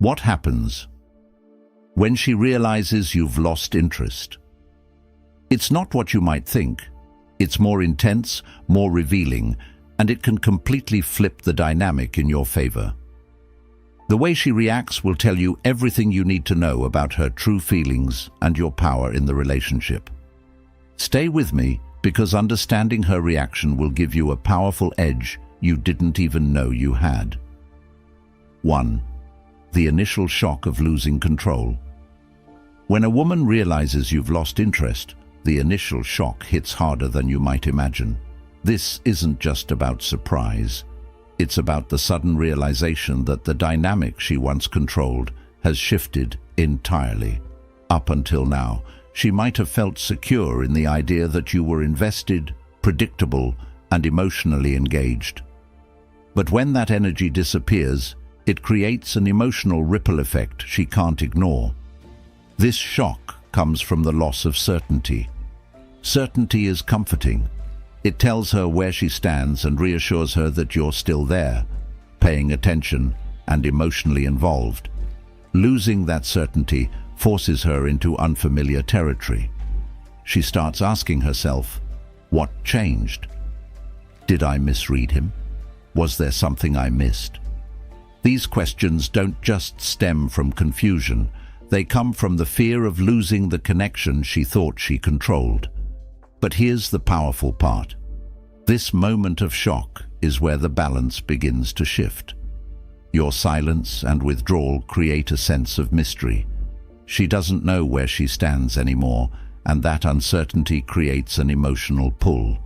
What happens when she realizes you've lost interest? It's not what you might think. It's more intense, more revealing, and it can completely flip the dynamic in your favor. The way she reacts will tell you everything you need to know about her true feelings and your power in the relationship. Stay with me, because understanding her reaction will give you a powerful edge you didn't even know you had. 1. The initial shock of losing control. When a woman realizes you've lost interest, the initial shock hits harder than you might imagine. This isn't just about surprise. It's about the sudden realization that the dynamic she once controlled has shifted entirely. Up until now, she might have felt secure in the idea that you were invested, predictable, and emotionally engaged. But when that energy disappears, it creates an emotional ripple effect she can't ignore. This shock comes from the loss of certainty. Certainty is comforting. It tells her where she stands and reassures her that you're still there, paying attention and emotionally involved. Losing that certainty forces her into unfamiliar territory. She starts asking herself, what changed? Did I misread him? Was there something I missed? These questions don't just stem from confusion. They come from the fear of losing the connection she thought she controlled. But here's the powerful part. This moment of shock is where the balance begins to shift. Your silence and withdrawal create a sense of mystery. She doesn't know where she stands anymore, and that uncertainty creates an emotional pull.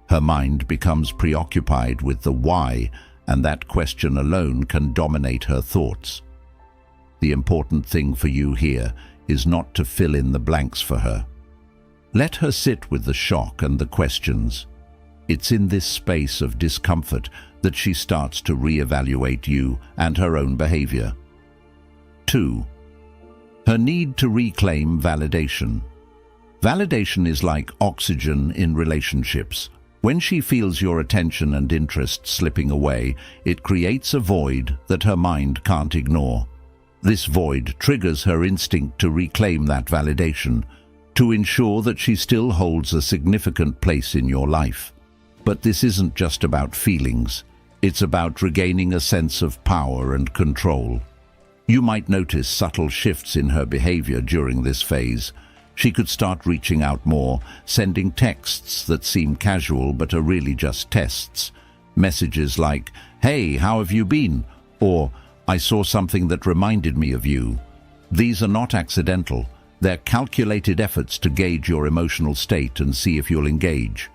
Her mind becomes preoccupied with the why, and that question alone can dominate her thoughts. The important thing for you here is not to fill in the blanks for her. Let her sit with the shock and the questions. It's in this space of discomfort that she starts to reevaluate you and her own behavior. 2. Her need to reclaim validation. Validation is like oxygen in relationships. When she feels your attention and interest slipping away, it creates a void that her mind can't ignore. This void triggers her instinct to reclaim that validation, to ensure that she still holds a significant place in your life. But this isn't just about feelings. It's about regaining a sense of power and control. You might notice subtle shifts in her behavior during this phase. She could start reaching out more, sending texts that seem casual but are really just tests. Messages like, "Hey, how have you been?" or "I saw something that reminded me of you." These are not accidental. They're calculated efforts to gauge your emotional state and see if you'll engage.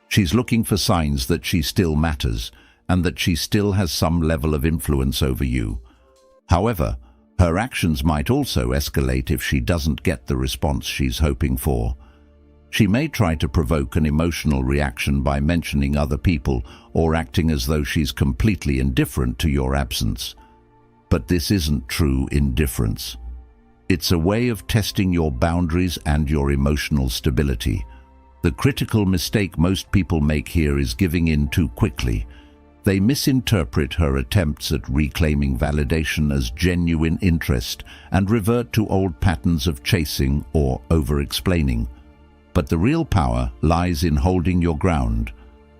She's looking for signs that she still matters and that she still has some level of influence over you. However, her actions might also escalate if she doesn't get the response she's hoping for. She may try to provoke an emotional reaction by mentioning other people or acting as though she's completely indifferent to your absence. But this isn't true indifference. It's a way of testing your boundaries and your emotional stability. The critical mistake most people make here is giving in too quickly. They misinterpret her attempts at reclaiming validation as genuine interest and revert to old patterns of chasing or over-explaining. But the real power lies in holding your ground.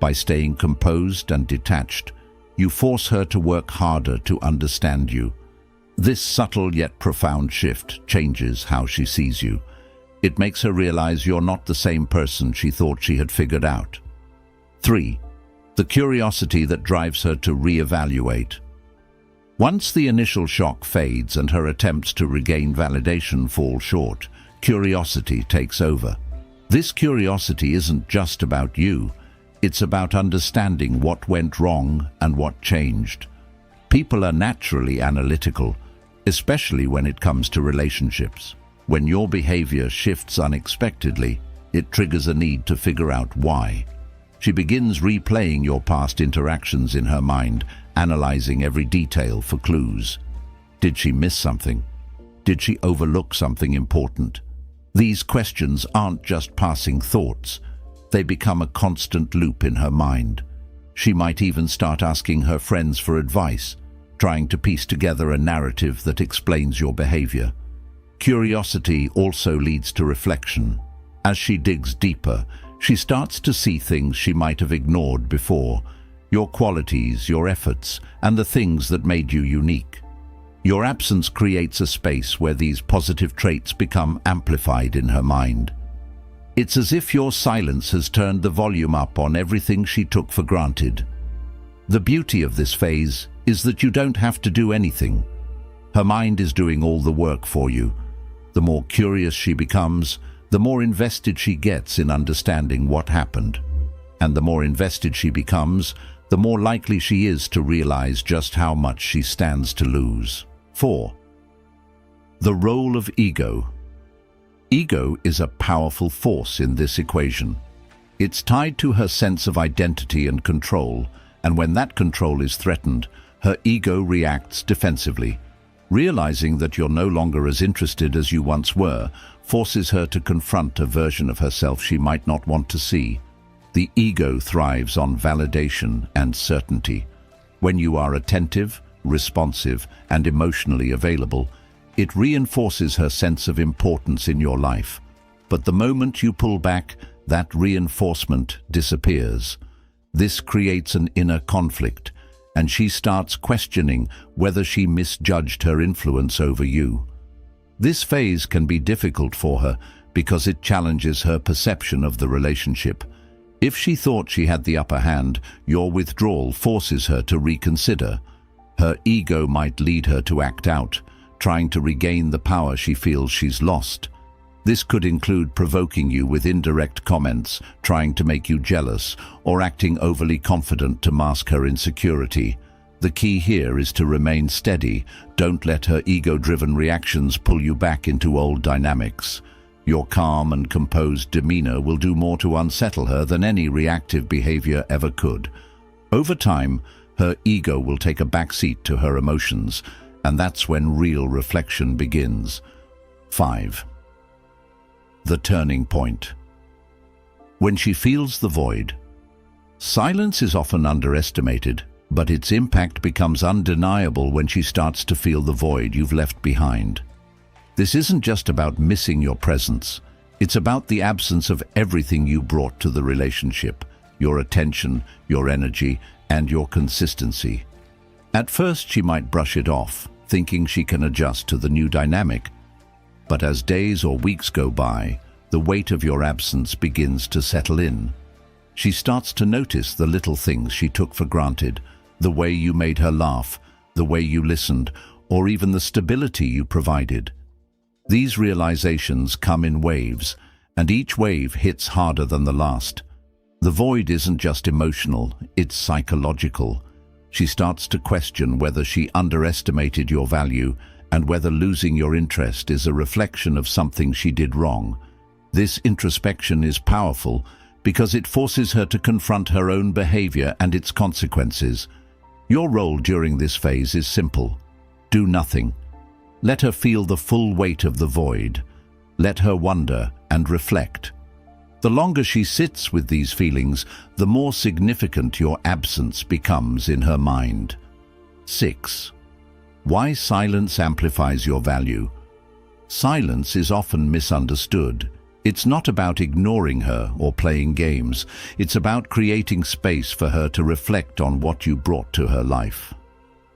By staying composed and detached, you force her to work harder to understand you. This subtle yet profound shift changes how she sees you. It makes her realize you're not the same person she thought she had figured out. 3. The curiosity that drives her to reevaluate. Once the initial shock fades and her attempts to regain validation fall short, curiosity takes over. This curiosity isn't just about you. It's about understanding what went wrong and what changed. People are naturally analytical, especially when it comes to relationships. When your behavior shifts unexpectedly, it triggers a need to figure out why. She begins replaying your past interactions in her mind, analyzing every detail for clues. Did she miss something? Did she overlook something important? These questions aren't just passing thoughts. They become a constant loop in her mind. She might even start asking her friends for advice. trying to piece together a narrative that explains your behavior. Curiosity also leads to reflection. As she digs deeper, she starts to see things she might have ignored before, your qualities, your efforts, and the things that made you unique. Your absence creates a space where these positive traits become amplified in her mind. It's as if your silence has turned the volume up on everything she took for granted. The beauty of this phase is that you don't have to do anything. Her mind is doing all the work for you. The more curious she becomes, the more invested she gets in understanding what happened. And the more invested she becomes, the more likely she is to realize just how much she stands to lose. 4. The role of ego. Ego is a powerful force in this equation. It's tied to her sense of identity and control, and when that control is threatened, her ego reacts defensively. Realizing that you're no longer as interested as you once were forces her to confront a version of herself she might not want to see. The ego thrives on validation and certainty. When you are attentive, responsive, and emotionally available, it reinforces her sense of importance in your life. But the moment you pull back, that reinforcement disappears. This creates an inner conflict, and she starts questioning whether she misjudged her influence over you. This phase can be difficult for her because it challenges her perception of the relationship. If she thought she had the upper hand, your withdrawal forces her to reconsider. Her ego might lead her to act out, trying to regain the power she feels she's lost. This could include provoking you with indirect comments, trying to make you jealous, or acting overly confident to mask her insecurity. The key here is to remain steady. Don't let her ego-driven reactions pull you back into old dynamics. Your calm and composed demeanor will do more to unsettle her than any reactive behavior ever could. Over time, her ego will take a backseat to her emotions, and that's when real reflection begins. 5. The turning point. When she feels the void. Silence is often underestimated, but its impact becomes undeniable when she starts to feel the void you've left behind. This isn't just about missing your presence. It's about the absence of everything you brought to the relationship, your attention, your energy, and your consistency. At first, she might brush it off, thinking she can adjust to the new dynamic. But as days or weeks go by, the weight of your absence begins to settle in. She starts to notice the little things she took for granted, the way you made her laugh, the way you listened, or even the stability you provided. These realizations come in waves, and each wave hits harder than the last. The void isn't just emotional, it's psychological. She starts to question whether she underestimated your value and whether losing your interest is a reflection of something she did wrong. This introspection is powerful because it forces her to confront her own behavior and its consequences. Your role during this phase is simple. Do nothing. Let her feel the full weight of the void. Let her wonder and reflect. The longer she sits with these feelings, the more significant your absence becomes in her mind. 6. Why silence amplifies your value. Silence is often misunderstood. It's not about ignoring her or playing games. It's about creating space for her to reflect on what you brought to her life.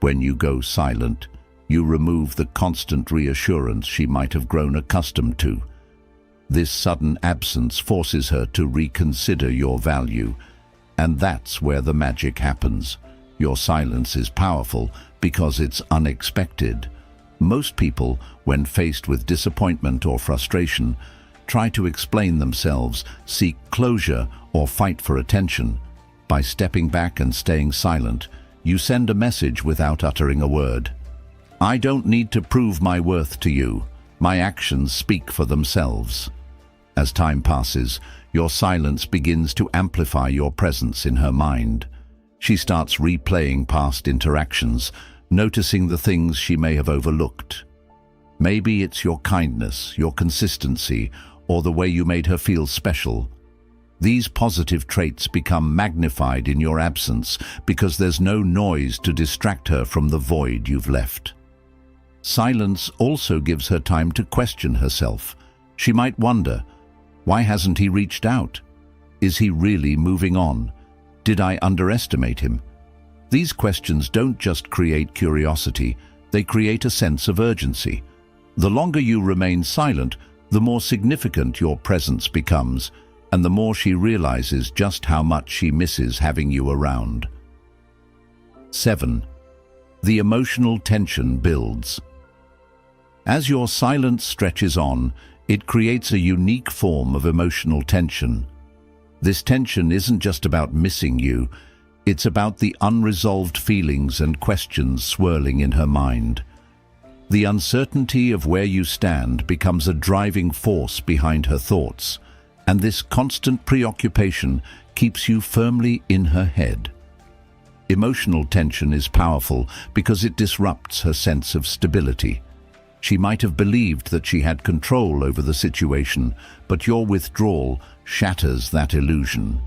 When you go silent, you remove the constant reassurance she might have grown accustomed to. This sudden absence forces her to reconsider your value, and that's where the magic happens. Your silence is powerful because it's unexpected. Most people, when faced with disappointment or frustration, try to explain themselves, seek closure, or fight for attention. By stepping back and staying silent, you send a message without uttering a word. I don't need to prove my worth to you. My actions speak for themselves. As time passes, your silence begins to amplify your presence in her mind. She starts replaying past interactions, noticing the things she may have overlooked. Maybe it's your kindness, your consistency, or the way you made her feel special. These positive traits become magnified in your absence because there's no noise to distract her from the void you've left. Silence also gives her time to question herself. She might wonder, why hasn't he reached out? Is he really moving on? Did I underestimate him? These questions don't just create curiosity, they create a sense of urgency. The longer you remain silent, the more significant your presence becomes, and the more she realizes just how much she misses having you around. 7. The emotional tension builds. As your silence stretches on, it creates a unique form of emotional tension. This tension isn't just about missing you, it's about the unresolved feelings and questions swirling in her mind. The uncertainty of where you stand becomes a driving force behind her thoughts, and this constant preoccupation keeps you firmly in her head. Emotional tension is powerful because it disrupts her sense of stability. She might have believed that she had control over the situation, but your withdrawal shatters that illusion.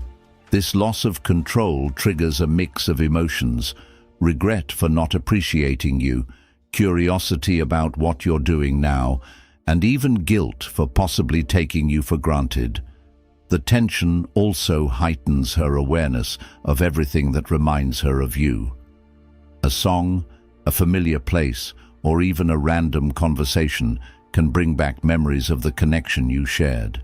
This loss of control triggers a mix of emotions: regret for not appreciating you, curiosity about what you're doing now, and even guilt for possibly taking you for granted. The tension also heightens her awareness of everything that reminds her of you. A song, a familiar place, or even a random conversation can bring back memories of the connection you shared.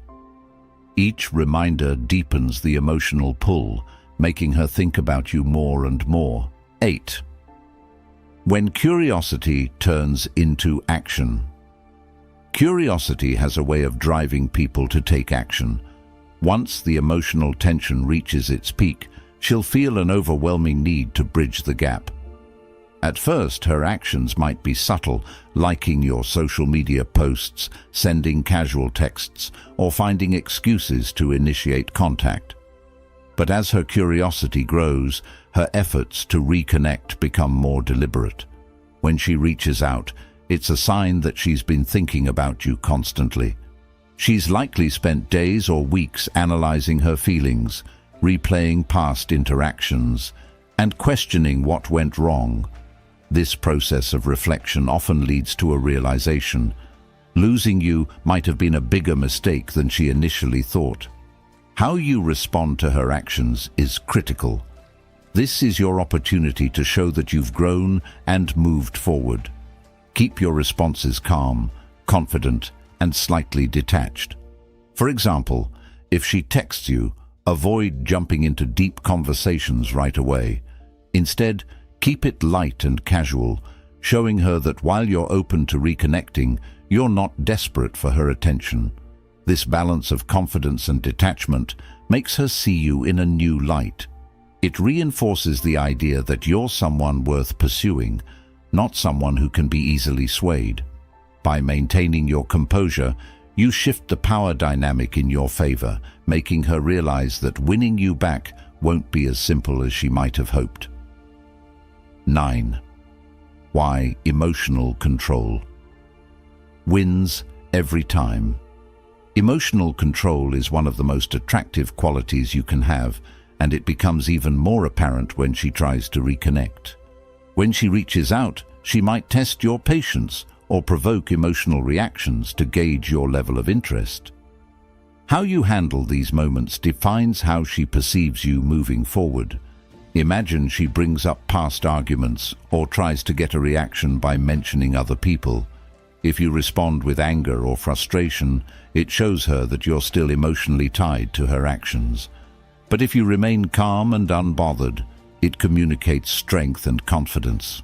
Each reminder deepens the emotional pull, making her think about you more and more. 8. When curiosity turns into action. Curiosity has a way of driving people to take action. Once the emotional tension reaches its peak, she'll feel an overwhelming need to bridge the gap. At first, her actions might be subtle, liking your social media posts, sending casual texts, or finding excuses to initiate contact. But as her curiosity grows, her efforts to reconnect become more deliberate. When she reaches out, it's a sign that she's been thinking about you constantly. She's likely spent days or weeks analyzing her feelings, replaying past interactions, and questioning what went wrong. This process of reflection often leads to a realization: losing you might have been a bigger mistake than she initially thought. How you respond to her actions is critical. This is your opportunity to show that you've grown and moved forward. Keep your responses calm, confident, and slightly detached. For example, if she texts you, avoid jumping into deep conversations right away. Instead, keep it light and casual, showing her that while you're open to reconnecting, you're not desperate for her attention. This balance of confidence and detachment makes her see you in a new light. It reinforces the idea that you're someone worth pursuing, not someone who can be easily swayed. By maintaining your composure, you shift the power dynamic in your favor, making her realize that winning you back won't be as simple as she might have hoped. 9. Why emotional control wins every time. Emotional control is one of the most attractive qualities you can have, and it becomes even more apparent when she tries to reconnect. When she reaches out, she might test your patience or provoke emotional reactions to gauge your level of interest. How you handle these moments defines how she perceives you moving forward. Imagine she brings up past arguments or tries to get a reaction by mentioning other people. If you respond with anger or frustration, it shows her that you're still emotionally tied to her actions. But if you remain calm and unbothered, it communicates strength and confidence.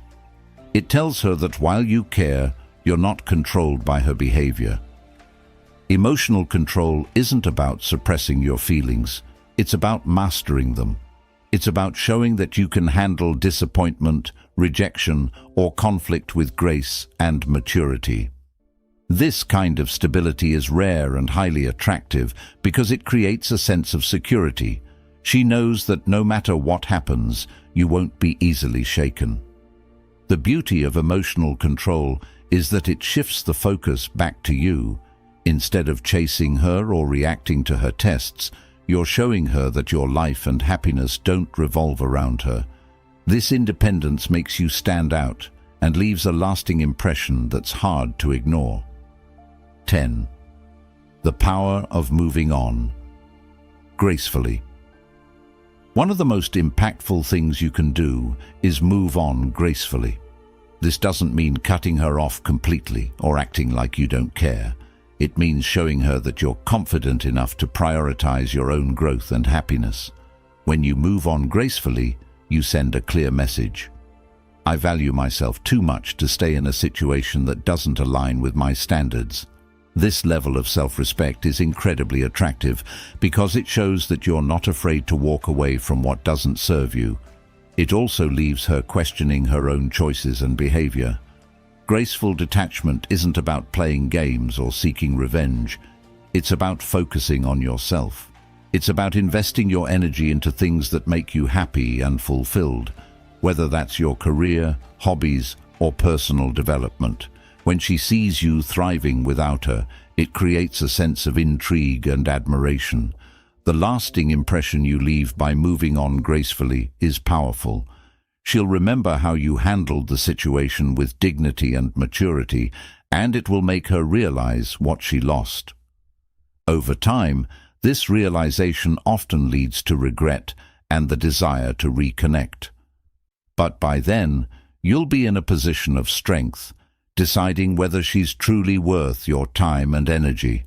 It tells her that while you care, you're not controlled by her behavior. Emotional control isn't about suppressing your feelings, it's about mastering them. It's about showing that you can handle disappointment, rejection, or conflict with grace and maturity. This kind of stability is rare and highly attractive because it creates a sense of security. She knows that no matter what happens, you won't be easily shaken. The beauty of emotional control is that it shifts the focus back to you. Instead of chasing her or reacting to her tests, You're showing her that your life and happiness don't revolve around her. This independence makes you stand out and leaves a lasting impression that's hard to ignore. 10. The power of moving on gracefully. One of the most impactful things you can do is move on gracefully. This doesn't mean cutting her off completely or acting like you don't care. It means showing her that you're confident enough to prioritize your own growth and happiness. When you move on gracefully, you send a clear message. I value myself too much to stay in a situation that doesn't align with my standards. This level of self-respect is incredibly attractive because it shows that you're not afraid to walk away from what doesn't serve you. It also leaves her questioning her own choices and behavior. Graceful detachment isn't about playing games or seeking revenge. It's about focusing on yourself. It's about investing your energy into things that make you happy and fulfilled, whether that's your career, hobbies, or personal development. When she sees you thriving without her, it creates a sense of intrigue and admiration. The lasting impression you leave by moving on gracefully is powerful. She'll remember how you handled the situation with dignity and maturity, and it will make her realize what she lost. Over time, this realization often leads to regret and the desire to reconnect. But by then, you'll be in a position of strength, deciding whether she's truly worth your time and energy.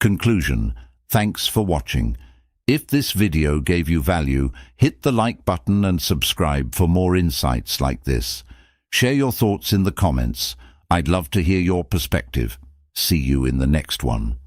Conclusion: thanks for watching. If this video gave you value, hit the like button and subscribe for more insights like this. Share your thoughts in the comments. I'd love to hear your perspective. See you in the next one.